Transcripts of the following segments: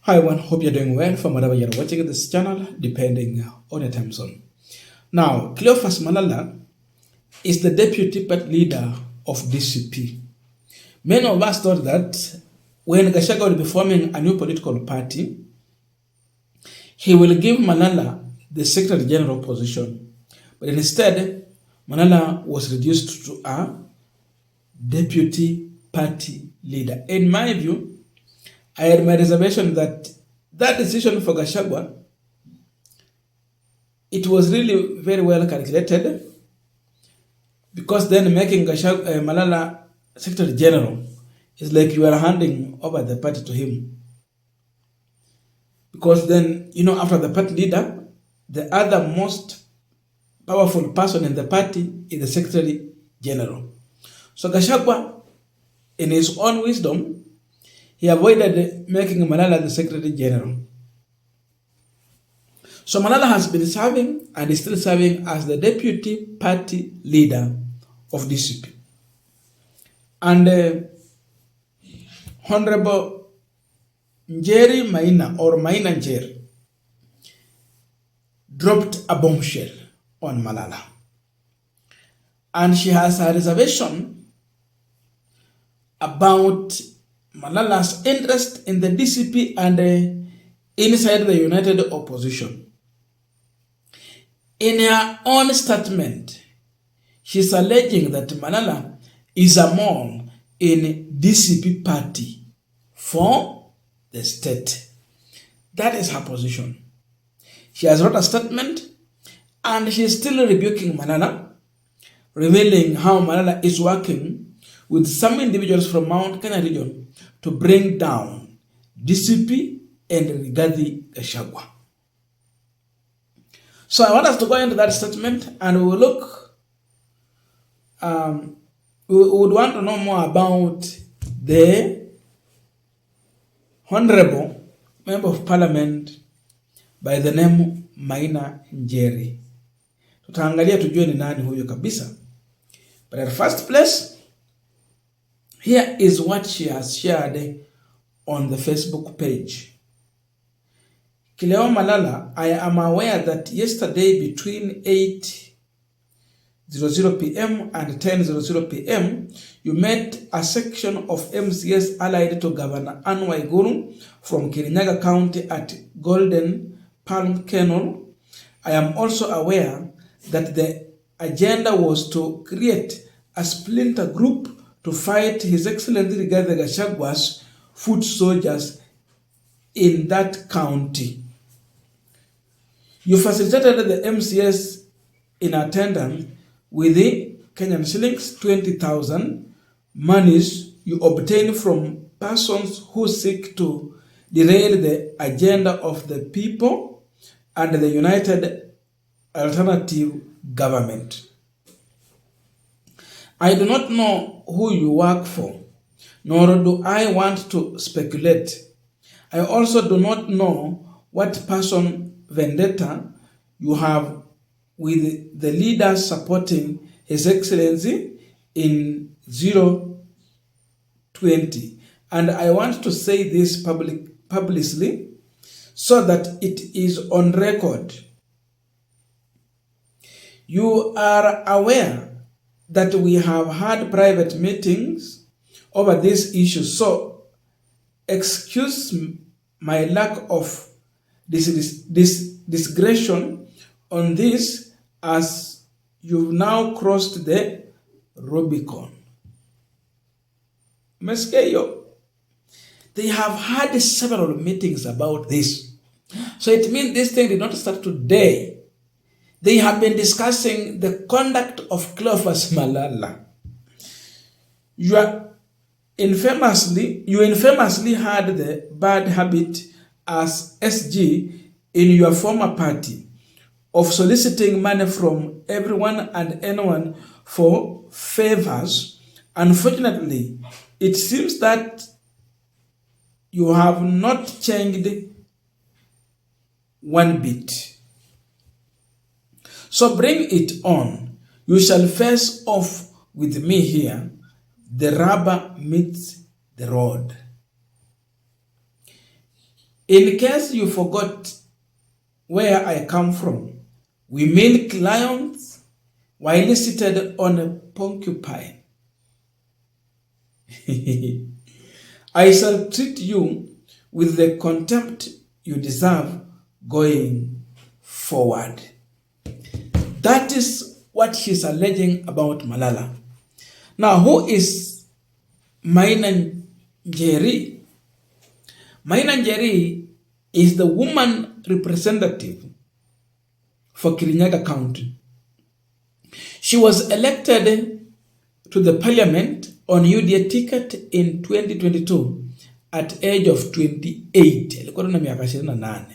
Hi everyone, hope you're doing well from wherever you're watching this channel, depending on your time zone. Now, Cleophas Malala is the deputy party leader of DCP. Many of us thought that when Gachagwa will be forming a new political party, he will give Malala the Secretary General position. But instead, Malala was reduced to a deputy party leader. In my view, I had my reservation that that decision for Gachagwa, it was really very well calculated, because then making Malala Secretary General is like you are handing over the party to him. Because then, after the party leader, the other most powerful person in the party is the Secretary General. So Gachagwa, in his own wisdom, he avoided making Malala the Secretary General. So Malala has been serving and is still serving as the deputy party leader of DCP. And Honorable Njeri Maina, or Maina Njeri, dropped a bombshell on Malala. And she has a reservation about Malala's interest in the DCP and inside the United Opposition. In her own statement, she's alleging that Malala is a mole in DCP party for the state. That is her position. She has wrote a statement and she is still rebuking Malala, revealing how Malala is working with some individuals from Mount Kenya region to bring down DCP and Rigathi Gachagwa. So I want us to go into that statement and we will look, we would want to know more about the Honorable Member of Parliament by the name Maina Njeri. Tutaangalia tujue ni nani huyo kabisa. But at first place, here is what she has shared on the Facebook page. Kileo Malala, I am aware that yesterday between 8:00 p.m. and 10:00 p.m., you met a section of MCS allied to Governor Anne Waiguru from Kirinyaga County at Golden Palm Kennel. I am also aware that the agenda was to create a splinter group to fight His Excellency Rigathi Gachagwa's foot soldiers in that county. You facilitated the MCS in attendance with the Kenyan shillings 20,000 monies you obtain from persons who seek to derail the agenda of the people and the United Alternative Government. I do not know who you work for, nor do I want to speculate. I also do not know what person vendetta you have with the leaders supporting His Excellency in 020. And I want to say this publicly so that it is on record. You are aware that we have had private meetings over this issue, so excuse my lack of discretion on this, as you've now crossed the Rubicon. Meskeyo, they have had several meetings about this. So it means this thing did not start today. They have been discussing the conduct of Cleophas Malala. You infamously had the bad habit as SG in your former party of soliciting money from everyone and anyone for favors. Unfortunately, it seems that you have not changed one bit. So bring it on. You shall face off with me here. The rubber meets the road. In case you forgot where I come from, we milk lions while seated on a porcupine. I shall treat you with the contempt you deserve going forward. That is what she's alleging about Malala. Now, who is Maina Njeri? Maina Njeri is the woman representative for Kirinyaga County. She was elected to the parliament on UDA ticket in 2022 at age of 28. Alikuwa na miaka 28.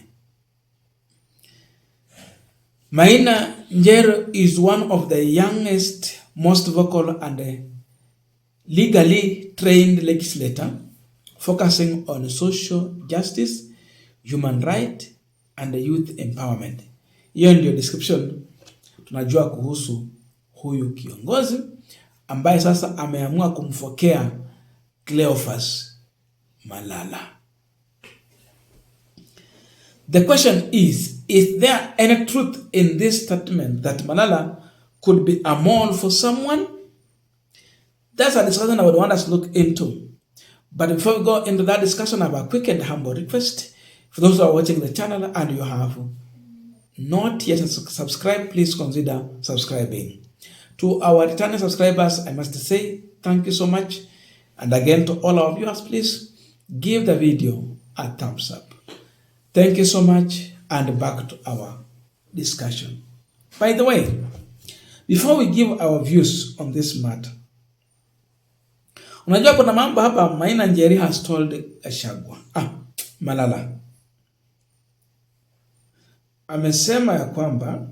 Maina Njeri is one of the youngest, most vocal and legally trained legislator focusing on social justice, human rights and youth empowerment. Hiyo ndio description tunajua kuhusu huyu kiongozi ambaye sasa ameamua kumfokea Cleophas Malala. The question is there any truth in this statement that Malala could be a mole for someone? That's a discussion I would want us to look into. But before we go into that discussion, I have a quick and humble request. For those who are watching the channel and you have not yet subscribed, please consider subscribing. To our returning subscribers, I must say thank you so much. And again, to all our viewers, please give the video a thumbs up. Thank you so much, and back to our discussion. By the way, before we give our views on this matter, unajua kuna mambo hapa Maina Njeri has told Gachagwa. Malala amesema ya kwamba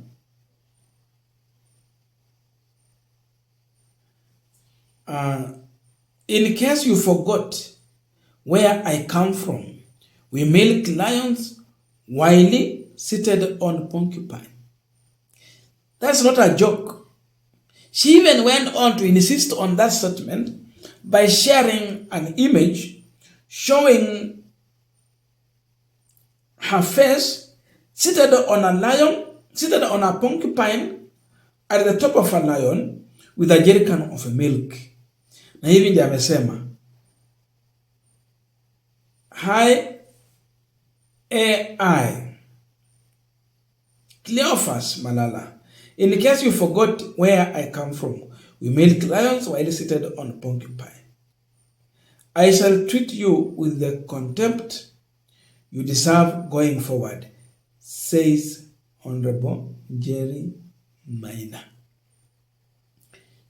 in case you forgot where I come from, we milk lions while seated on porcupine. That's not a joke. She even went on to insist on that statement by sharing an image showing her face seated on a lion, seated on a porcupine at the top of a lion with a jerrycan of milk. Na hivi ndiye amesema, hi AI Cleophas Malala, in case you forgot where I come from, we milk lions while seated on porcupine. I shall treat you with the contempt you deserve going forward, says Honorable Njeri Maina.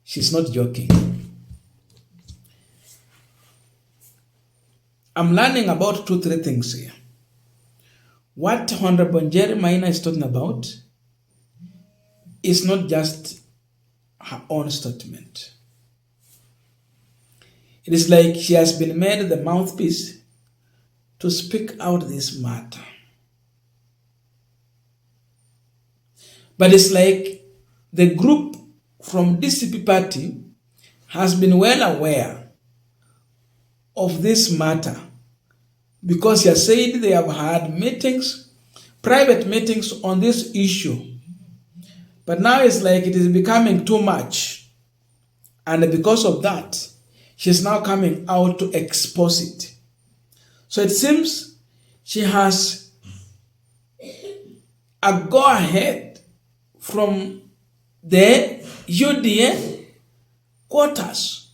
She's not joking. I'm learning about 2-3 things here. What Honorable Njeri Maina is talking about is not just her own statement. It is like she has been made the mouthpiece to speak out this matter. But it's like the group from DCP party has been well aware of this matter because he has said they have had meetings, private meetings on this issue. But now it's like it is becoming too much. And because of that, she's now coming out to expose it. So it seems she has a go-ahead from the UDA quarters.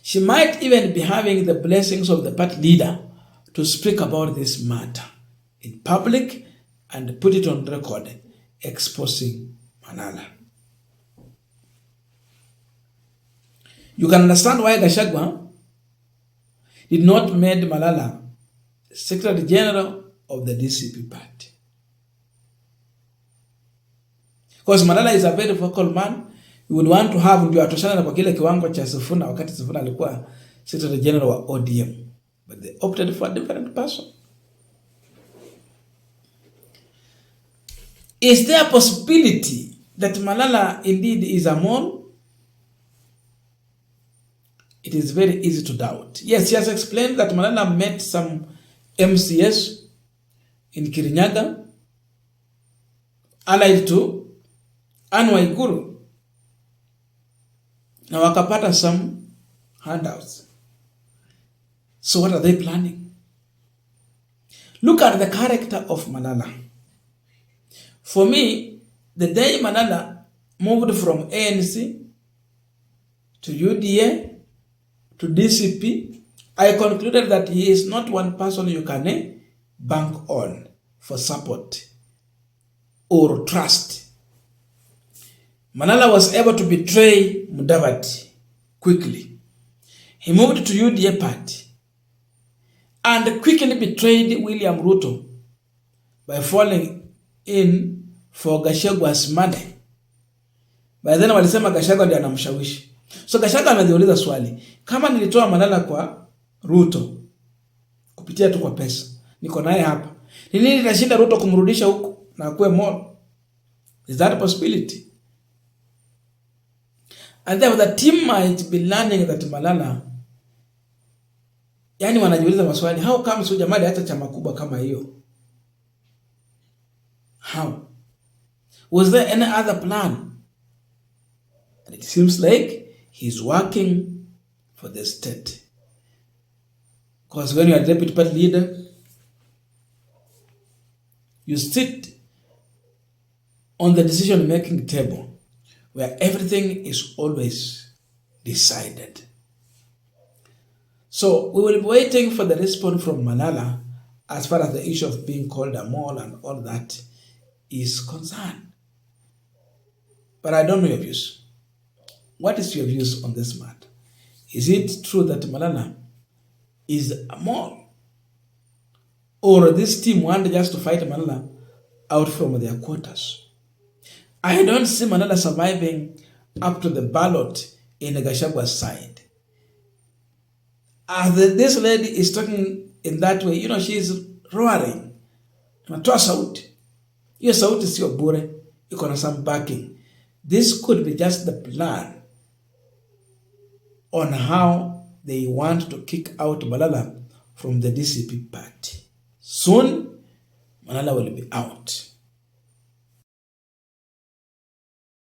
She might even be having the blessings of the party leader to speak about this matter in public and put it on record, exposing Malala. You can understand why Gachagwa did not make Malala Secretary General of the DCP party. Because Malala is a very vocal man. You would want to have ndio atoshana kwa kile kiwango cha Sifuna wakati Sifuna alikuwa Secretary General wa ODM. But they opted for a different person. Is there a possibility that Malala indeed is a mole? It is very easy to doubt. Yes, he has explained that Malala met some MCS in Kirinyaga, allied to Anne Waiguru, na wakapata some handouts. So what are they planning? Look at the character of Malala. For me, the day Malala moved from ANC to UDA to DCP, I concluded that he is not one person you can bank on for support or trust. Malala was able to betray Mudavadi quickly. He moved to UDA party and quickly betrayed William Ruto by falling in for Gachagwa's money. By then walisema Gachagwa ndiye anamshawishi. So Gachagwa anajiuliza swali, kama nilitoa Malala kwa Ruto kupitia tu kwa pesa, niko naye hapa, ni nini nitashinda Ruto kumrudisha huko na akuwe more? Is that a possibility? And then the team might be learning that Malala, yani wanajiuliza maswali, how come so jamani hata chama kubwa kama hiyo? How? Was there any other plan? And it seems like he's working for the state. Because when you are deputy party leader, you sit on the decision-making table where everything is always decided. So we will be waiting for the response from Malala as far as the issue of being called a mole and all that is concerned. But I don't know your views. What is your views on this matter? Is it true that Malala is a mole? Or this team wanted just to fight Malala out from their quarters? I don't see Malala surviving up to the ballot in Gachagwa's side. As this lady is talking in that way, she is roaring. Anatoa sauti. Hiyo sauti sio bure. Iko na some backing. This could be just the plan on how they want to kick out Malala from the DCP party. Soon, Malala will be out.